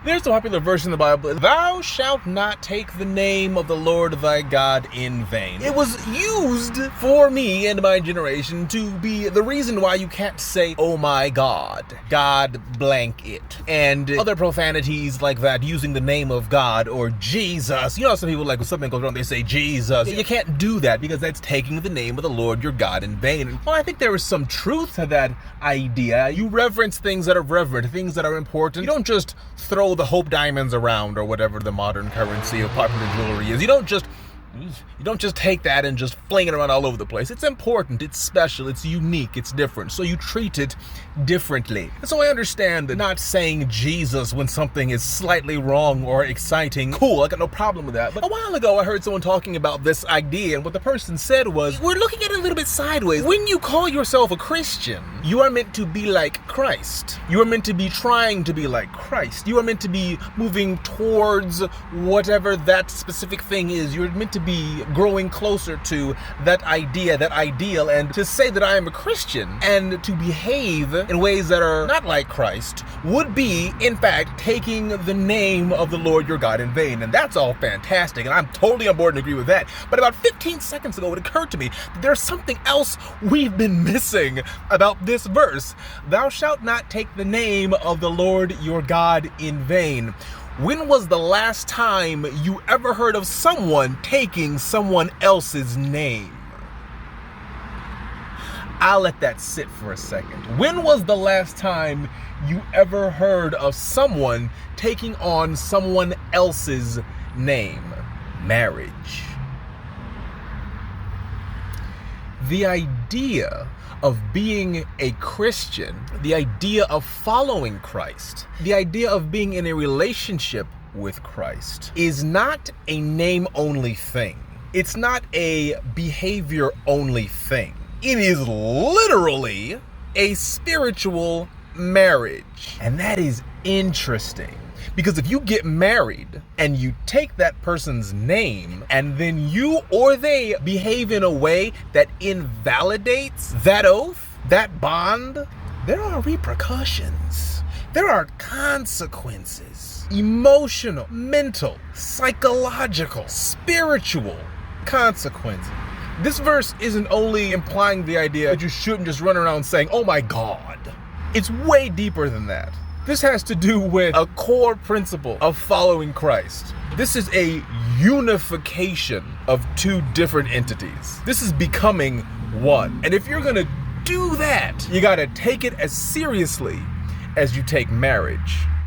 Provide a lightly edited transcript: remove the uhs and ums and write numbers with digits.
There's a popular verse in the Bible, "Thou shalt not take the name of the Lord thy God in vain." It was used for me and my generation to be the reason why you can't say, "Oh my God, God blank it," and other profanities like that, using the name of God or Jesus. You know, some people, like, when something goes wrong, they say Jesus. You can't do that because that's taking the name of the Lord your God in vain. Well, I think there is some truth to that idea. You reverence things that are reverent, things that are important. You don't just throw the Hope Diamonds around or whatever the modern currency of popular jewelry is. You don't just take that and just fling it around all over the place. It's important, it's special, it's unique, it's different. So you treat it differently. And so I understand that not saying Jesus when something is slightly wrong or exciting, cool, I got no problem with that. But a while ago, I heard someone talking about this idea, and what the person said was, we're looking at it a little bit sideways. When you call yourself a Christian, you are meant to be like Christ. You are meant to be trying to be like Christ. You are meant to be moving towards whatever that specific thing is. You're meant to be growing closer to that idea, that ideal. And to say that I am a Christian and to behave in ways that are not like Christ would be, in fact, taking the name of the Lord your God in vain. And that's all fantastic, and I'm totally on board and agree with that. But about 15 seconds ago, it occurred to me that there's something else we've been missing about this verse. Thou shalt not take the name of the Lord your God in vain. When was the last time you ever heard of someone taking someone else's name? I'll let that sit for a second. When was the last time you ever heard of someone taking on someone else's name? Marriage. The idea of being a Christian, the idea of following Christ, the idea of being in a relationship with Christ is not a name-only thing. It's not a behavior-only thing. It is literally a spiritual marriage. And that is interesting. Because if you get married and you take that person's name and then you or they behave in a way that invalidates that oath, that bond, there are repercussions. There are consequences. Emotional, mental, psychological, spiritual consequences. This verse isn't only implying the idea that you shouldn't just run around saying, "Oh my God." It's way deeper than that. This has to do with a core principle of following Christ. This is a unification of two different entities. This is becoming one. And if you're gonna do that, you gotta take it as seriously as you take marriage.